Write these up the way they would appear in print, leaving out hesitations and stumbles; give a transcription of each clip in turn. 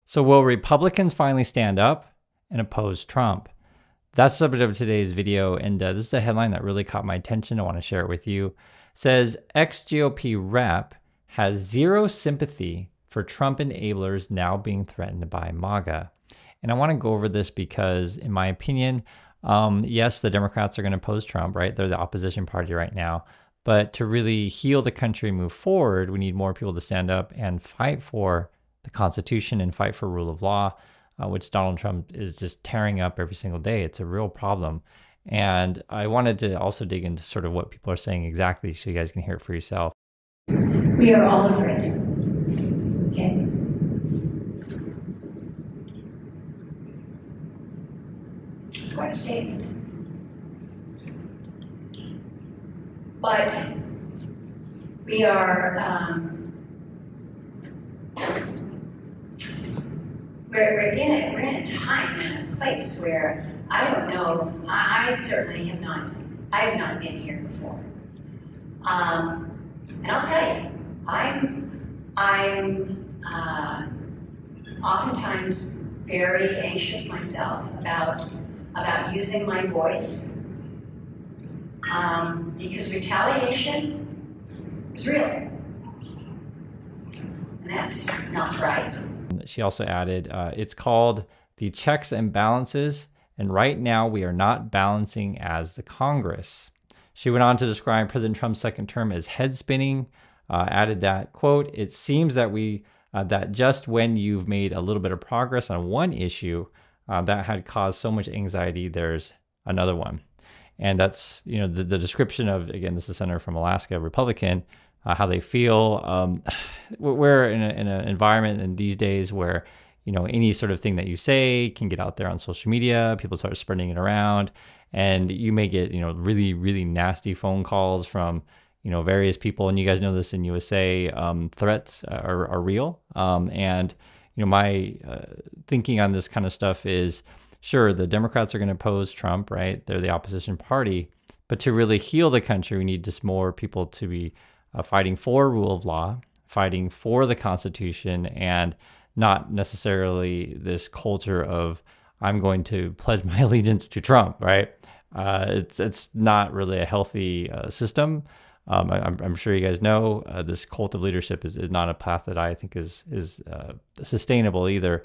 So will Republicans finally stand up and oppose Trump? That's the subject of today's video, and this is a headline that really caught my attention. I want to share it with you. It says, ex-GOP rep has zero sympathy for Trump enablers now being threatened by MAGA. And I want to go over this because, in my opinion, yes, the Democrats are going to oppose Trump, right? They're the opposition party right now. But to really heal the country and move forward, we need more people to stand up and fight for the Constitution and fight for rule of law, which Donald Trump is just tearing up every single day. It's a real problem. And I wanted to also dig into sort of what people are saying exactly so you guys can hear it for yourself. We are all afraid. Okay? It's quite a statement. But we are, we're in a time and a place where I don't know, I certainly have not been here before. And I'll tell you, I'm oftentimes very anxious myself about using my voice, because retaliation is real, and that's not right. She also added, it's called the checks and balances, and right now we are not balancing as the Congress. She went on to describe President Trump's second term as head spinning, added that, quote, it seems that that just when you've made a little bit of progress on one issue that had caused so much anxiety, there's another one. And that's, the description of, again, this is a senator from Alaska, Republican, how they feel. We're in an environment in these days where, any sort of thing that you say can get out there on social media. People start spreading it around, and you may get, really, really nasty phone calls from, various people. And you guys know this in USA, threats are real. And my thinking on this kind of stuff is, sure, the Democrats are going to oppose Trump, right? They're the opposition party. But to really heal the country, we need just more people to be fighting for rule of law, fighting for the Constitution, and not necessarily this culture of, I'm going to pledge my allegiance to Trump, right? It's not really a healthy system. I'm sure you guys know this cult of leadership is not a path that I think is sustainable either.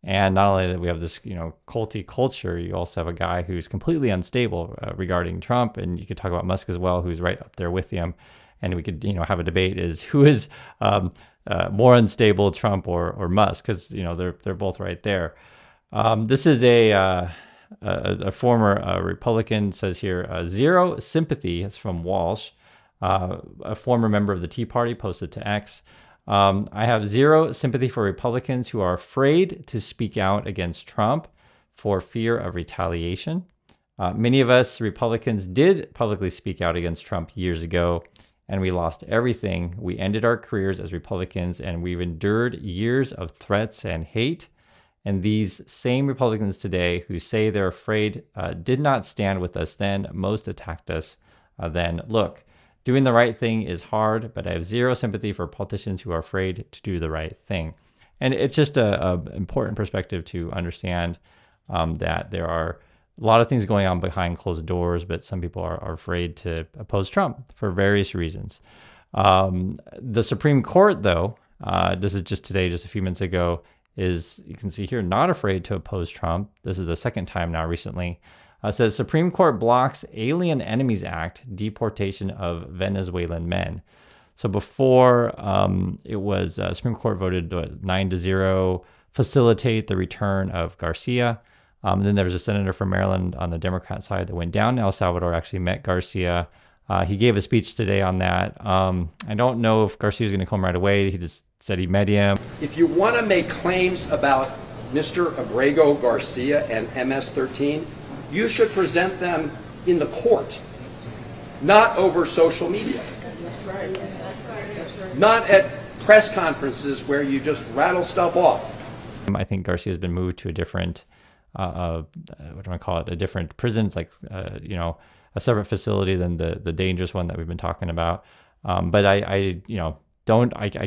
And not only that we have this, culty culture, you also have a guy who's completely unstable regarding Trump. And you could talk about Musk as well, who's right up there with him. And we could, have a debate is who is more unstable, Trump or Musk, because, they're both right there. This is a former Republican, says here, zero sympathy. It's from Walsh, a former member of the Tea Party, posted to X. I have zero sympathy for Republicans who are afraid to speak out against Trump for fear of retaliation. Many of us Republicans did publicly speak out against Trump years ago, and we lost everything. We ended our careers as Republicans, and we've endured years of threats and hate. And these same Republicans today who say they're afraid did not stand with us then. Most attacked us then. Look, doing the right thing is hard, but I have zero sympathy for politicians who are afraid to do the right thing. And it's just an important perspective to understand that there are a lot of things going on behind closed doors, but some people are afraid to oppose Trump for various reasons. The Supreme Court, though, this is just today, just a few minutes ago, is, you can see here, not afraid to oppose Trump. This is the second time now recently. Says Supreme Court blocks Alien Enemies Act deportation of Venezuelan men. So before it was Supreme Court voted 9-0 facilitate the return of Garcia. Then there was a senator from Maryland on the Democrat side that went down to El Salvador, actually met Garcia. He gave a speech today on that. I don't know if Garcia was going to come right away. He just said he met him. If you want to make claims about Mr. Abrego Garcia and MS-13, you should present them in the court, not over social media. That's right. That's right. Not at press conferences where you just rattle stuff off. I think Garcia has been moved to a different, what do I call it? A different prison. It's like, a separate facility than the dangerous one that we've been talking about. But I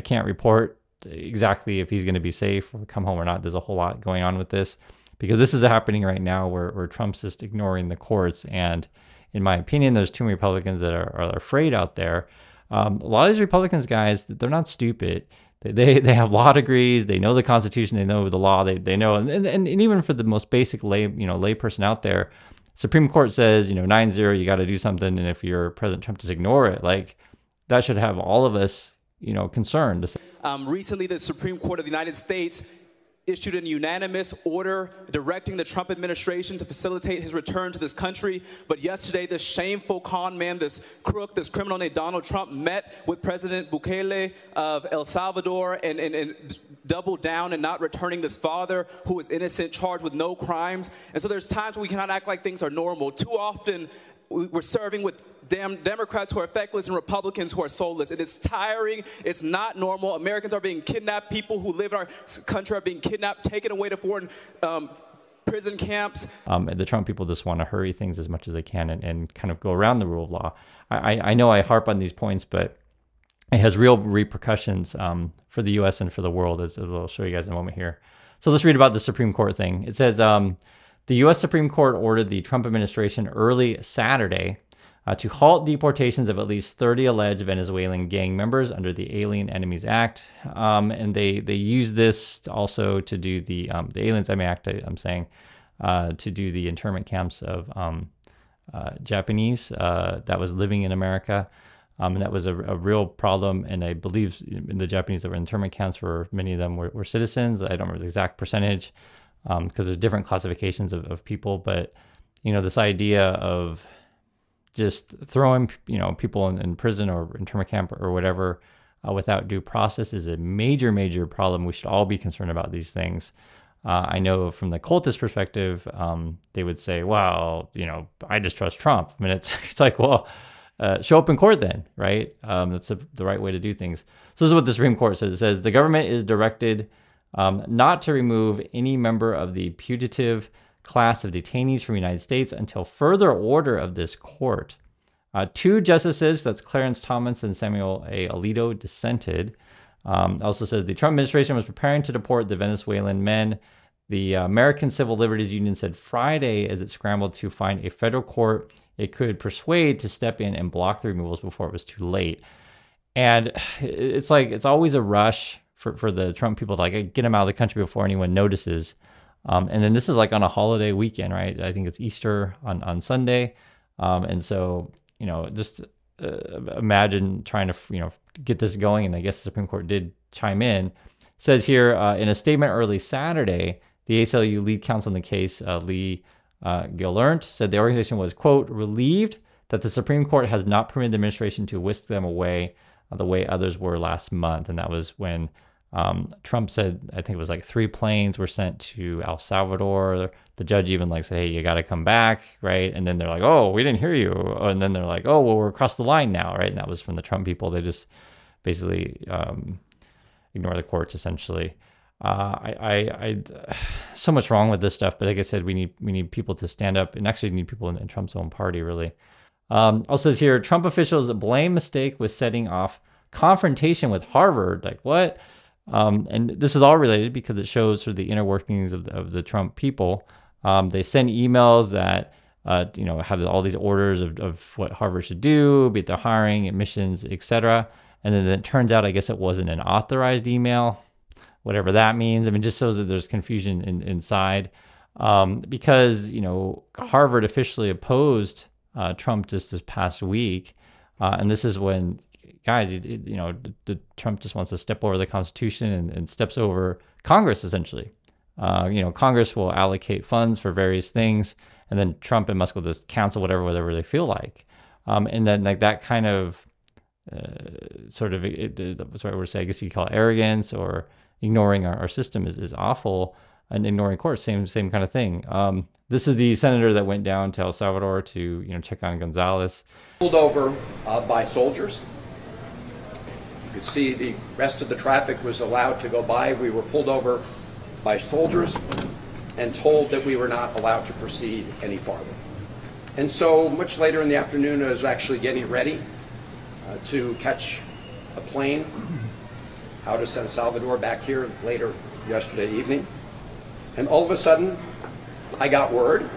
can't report exactly if he's going to be safe or come home or not. There's a whole lot going on with this, because this is happening right now where Trump's just ignoring the courts. And in my opinion, there's too many Republicans that are afraid out there. A lot of these Republicans, guys, they're not stupid. They have law degrees. They know the Constitution. They know the law. They know, and even for the most basic lay person out there, Supreme Court says, 9-0, you got to do something. And if you're President Trump, just ignore it. Like, that should have all of us, concerned. Recently, the Supreme Court of the United States issued a unanimous order directing the Trump administration to facilitate his return to this country. But yesterday, this shameful con man, this crook, this criminal named Donald Trump met with President Bukele of El Salvador and doubled down in not returning this father who is innocent, charged with no crimes. And so there's times when we cannot act like things are normal. Too often, we're serving with Democrats who are feckless and Republicans who are soulless. And it's tiring. It's not normal. Americans are being kidnapped. People who live in our country are being kidnapped, taken away to foreign prison camps. The Trump people just want to hurry things as much as they can and kind of go around the rule of law. I know I harp on these points, but it has real repercussions for the U.S. and for the world, as I'll show you guys in a moment here. So let's read about the Supreme Court thing. It says, the U.S. Supreme Court ordered the Trump administration early Saturday to halt deportations of at least 30 alleged Venezuelan gang members under the Alien Enemies Act. And they use this also to do the Aliens Enemy Act, I'm saying, to do the internment camps of Japanese that was living in America. And that was a real problem. And I believe in the Japanese that were in internment camps, many of them were citizens. I don't remember the exact percentage because there's different classifications of people. But, this idea of just throwing, people in prison or internment camp or whatever without due process is a major, major problem. We should all be concerned about these things. I know from the cultist perspective, they would say, well, I just trust Trump. I mean, it's like, well, show up in court then, right? That's the right way to do things. So this is what the Supreme Court says. It says the government is directed not to remove any member of the putative class of detainees from the United States until further order of this court. Two justices, that's Clarence Thomas and Samuel A. Alito, dissented. Also says the Trump administration was preparing to deport the Venezuelan men. The American Civil Liberties Union said Friday, as it scrambled to find a federal court it could persuade to step in and block the removals before it was too late. And it's like, it's always a rush for the Trump people to get them out of the country before anyone notices. And then this is like on a holiday weekend, right? I think it's Easter on Sunday. And so, just imagine trying to, get this going. And I guess the Supreme Court did chime in. It says here in a statement early Saturday, the ACLU lead counsel in the case, Lee Gillernt, said the organization was, quote, relieved that the Supreme Court has not permitted the administration to whisk them away the way others were last month. And that was when Trump said, I think it was like 3 planes were sent to El Salvador. The judge even said, hey, you got to come back, right? And then they're like, oh, we didn't hear you. And then they're like, oh, well, we're across the line now, right? And that was from the Trump people. They just basically ignore the courts, essentially. So much wrong with this stuff, but like I said, we need people to stand up, and actually need people in Trump's own party, really. Also says here, Trump officials blame mistake with setting off confrontation with Harvard. Like, what? And this is all related because it shows sort of the inner workings of the Trump people. They send emails that have all these orders of what Harvard should do, be it their hiring, admissions, etc. And then it turns out, I guess it wasn't an authorized email, whatever that means. I mean, just shows that there's confusion inside because, Harvard officially opposed Trump just this past week. And this is when, guys, Trump just wants to step over the Constitution and steps over Congress, essentially. Congress will allocate funds for various things, and then Trump and Musk will just cancel whatever they feel like. And then that kind of sort of, that's what I would say, I guess you could call it arrogance, or ignoring our system is awful, and ignoring courts, same kind of thing. This is the senator that went down to El Salvador to check on Gonzalez. Pulled over by soldiers. You could see the rest of the traffic was allowed to go by. We were pulled over by soldiers and told that we were not allowed to proceed any farther. And so much later in the afternoon, I was actually getting ready to catch a plane out of San Salvador back here later yesterday evening. And all of a sudden, I got word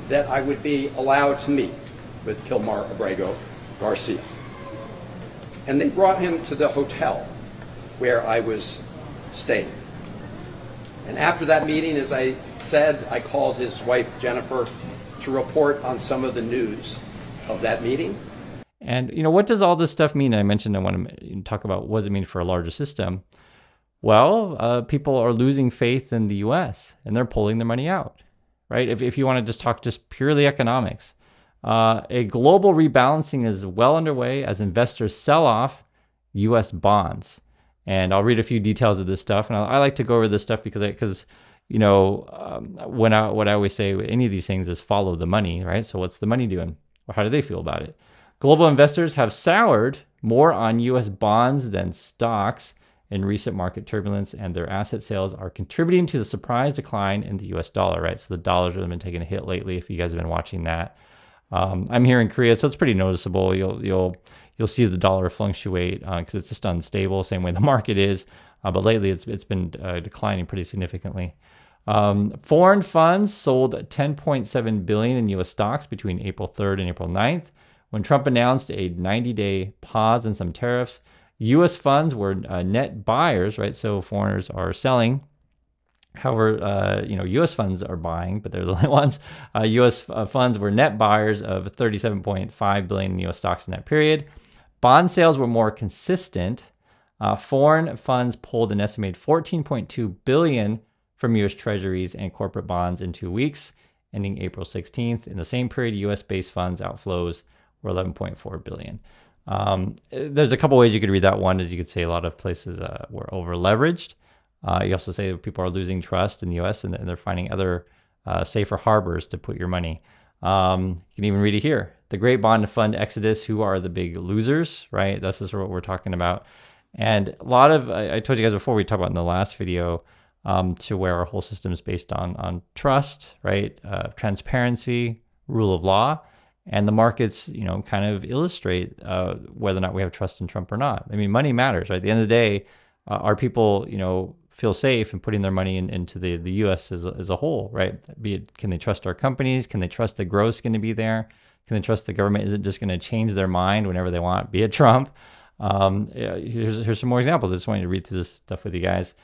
that I would be allowed to meet with Kilmar Abrego Garcia. And they brought him to the hotel where I was staying. And after that meeting, as I said, I called his wife, Jennifer, to report on some of the news of that meeting. And, what does all this stuff mean? I mentioned I want to talk about what does it mean for a larger system. Well, people are losing faith in the U.S. and they're pulling their money out, right? If you want to just talk just purely economics, a global rebalancing is well underway as investors sell off U.S. bonds. And I'll read a few details of this stuff. And I like to go over this stuff because what I always say with any of these things is follow the money, right? So what's the money doing? Or how do they feel about it? Global investors have soured more on U.S. bonds than stocks in recent market turbulence, and their asset sales are contributing to the surprise decline in the U.S. dollar, right? So the dollar's really been taking a hit lately, if you guys have been watching that. I'm here in Korea, so it's pretty noticeable. You'll see the dollar fluctuate because it's just unstable, same way the market is. But lately, it's been declining pretty significantly. Foreign funds sold $10.7 billion in U.S. stocks between April 3rd and April 9th. When Trump announced a 90-day pause in some tariffs, U.S. funds were net buyers, right? So foreigners are selling. However, U.S. funds are buying, but they're the only ones. U.S. funds were net buyers of $37.5 billion in U.S. stocks in that period. Bond sales were more consistent. Foreign funds pulled an estimated $14.2 billion from U.S. treasuries and corporate bonds in 2 weeks, ending April 16th. In the same period, U.S.-based funds outflows were $11.4 billion. There's a couple ways you could read that. One is you could say a lot of places were over-leveraged. You also say that people are losing trust in the U.S. and they're finding other safer harbors to put your money. You can even read it here. The great bond fund exodus, who are the big losers, right? This is what we're talking about. And a lot of, I told you guys before, we talked about in the last video, to where our whole system is based on trust, right? Transparency, rule of law. And the markets, kind of illustrate whether or not we have trust in Trump or not. I mean, money matters, right? At the end of the day, are people, feel safe in putting their money into the U.S. as a whole, right? Be it, can they trust our companies? Can they trust the growth's going to be there? Can they trust the government isn't just going to change their mind whenever they want, be it Trump? Here's some more examples. I just wanted to read through this stuff with you guys.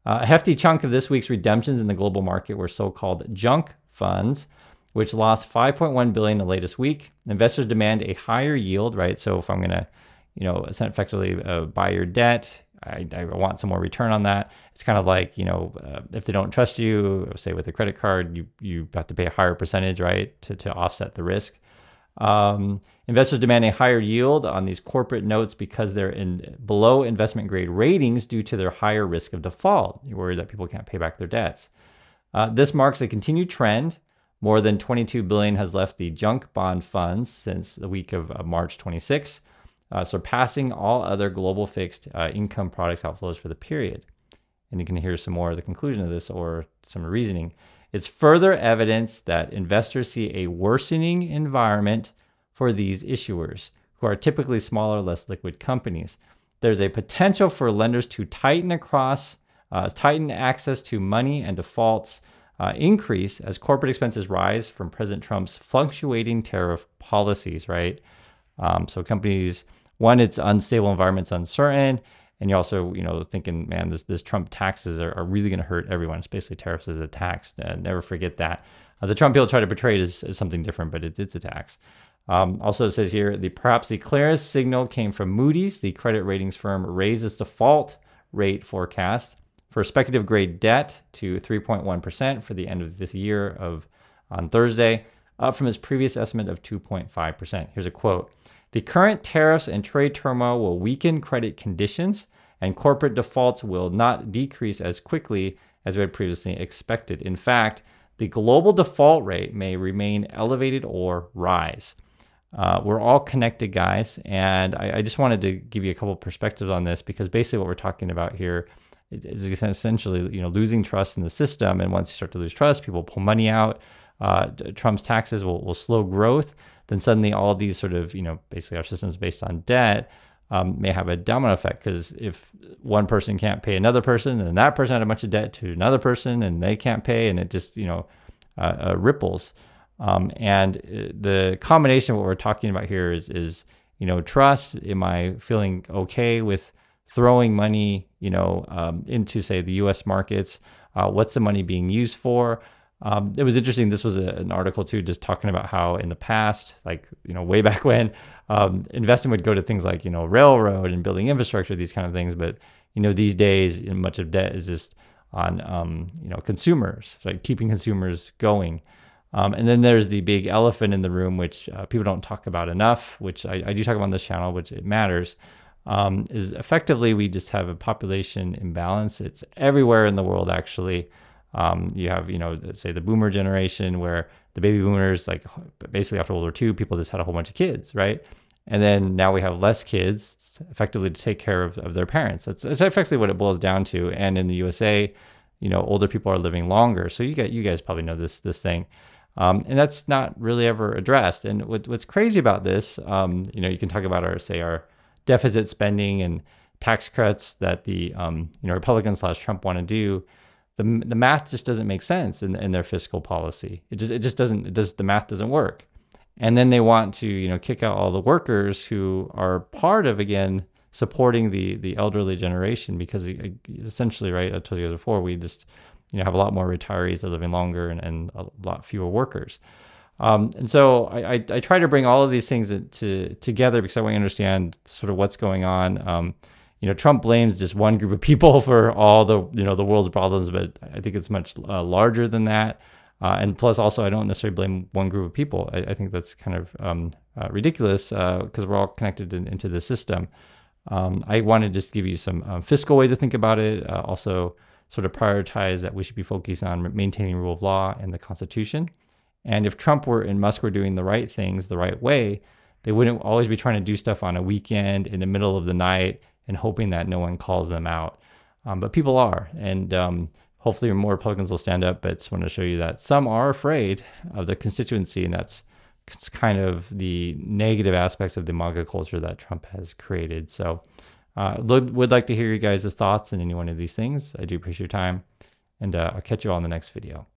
A hefty chunk of this week's redemptions in the global market were so-called junk funds, which lost $5.1 billion in the latest week. Investors demand a higher yield, right? So if I'm going to, effectively buy your debt, I want some more return on that. It's kind of like, if they don't trust you, say with a credit card, you have to pay a higher percentage, right, to offset the risk. Investors demand a higher yield on these corporate notes because they're in below investment grade ratings due to their higher risk of default. You're worried that people can't pay back their debts. This marks a continued trend. More than $22 billion has left the junk bond funds since the week of March 26, surpassing all other global fixed income products outflows for the period. And you can hear some more of the conclusion of this or some reasoning. It's further evidence that investors see a worsening environment for these issuers, who are typically smaller, less liquid companies. There's a potential for lenders to tighten access to money, and defaults increase as corporate expenses rise from President Trump's fluctuating tariff policies, right? So companies, one, it's unstable environment's uncertain. And you're also, thinking, man, this Trump taxes are really going to hurt everyone. It's basically tariffs as a tax. Never forget that. The Trump people try to portray it as something different, but it's a tax. Also, it says here, perhaps the clearest signal came from Moody's. The credit ratings firm raised its default rate forecast for speculative grade debt to 3.1% for the end of this year on Thursday, up from its previous estimate of 2.5%. Here's a quote. The current tariffs and trade turmoil will weaken credit conditions, and corporate defaults will not decrease as quickly as we had previously expected. In fact, the global default rate may remain elevated or rise. We're all connected, guys, and I just wanted to give you a couple of perspectives on this, because basically what we're talking about here is essentially, losing trust in the system. And once you start to lose trust, people pull money out. Trump's taxes will slow growth. Then suddenly all of these sort of, basically our system is based on debt. may have a domino effect, because if one person can't pay another person, then that person had a bunch of debt to another person and they can't pay, and it just, ripples. And the combination of what we're talking about here is trust. Am I feeling okay with throwing money, into, say, the U.S. markets? What's the money being used for? It was interesting. This was an article too, just talking about how in the past, like, way back when, investment would go to things like, railroad and building infrastructure, these kind of things. But, these days, much of debt is just on, consumers, like keeping consumers going. And then there's the big elephant in the room, which people don't talk about enough, which I do talk about on this channel, which it matters, is effectively we just have a population imbalance. It's everywhere in the world, actually. You have, say the boomer generation, where the baby boomers, like basically after World War II, people just had a whole bunch of kids, right? And then now we have less kids effectively to take care of their parents. That's effectively what it boils down to. And in the USA, older people are living longer. So you guys probably know this thing. And that's not really ever addressed. And what's crazy about this, you can talk about our deficit spending and tax cuts that the Republicans / Trump want to do. The math just doesn't make sense in their fiscal policy. The math doesn't work. And then they want to, kick out all the workers who are part of, again, supporting the elderly generation, because essentially, right, I told you guys before, we just, have a lot more retirees that are living longer and a lot fewer workers. And so I try to bring all of these things together, because I want you to understand sort of what's going on. Trump blames just one group of people for all the world's problems, but I think it's much larger than that. And plus, also, I don't necessarily blame one group of people. I think that's kind of ridiculous, because we're all connected into the system. I want to just give you some fiscal ways to think about it. Also, sort of prioritize that we should be focused on maintaining rule of law and the Constitution. And if Trump and Musk were doing the right things the right way, they wouldn't always be trying to do stuff on a weekend in the middle of the night and hoping that no one calls them out. But people are, and hopefully more Republicans will stand up. But I just want to show you that some are afraid of the constituency, and that's kind of the negative aspects of the MAGA culture that Trump has created. So would like to hear you guys' thoughts on any one of these things. I do appreciate your time, and I'll catch you all in the next video.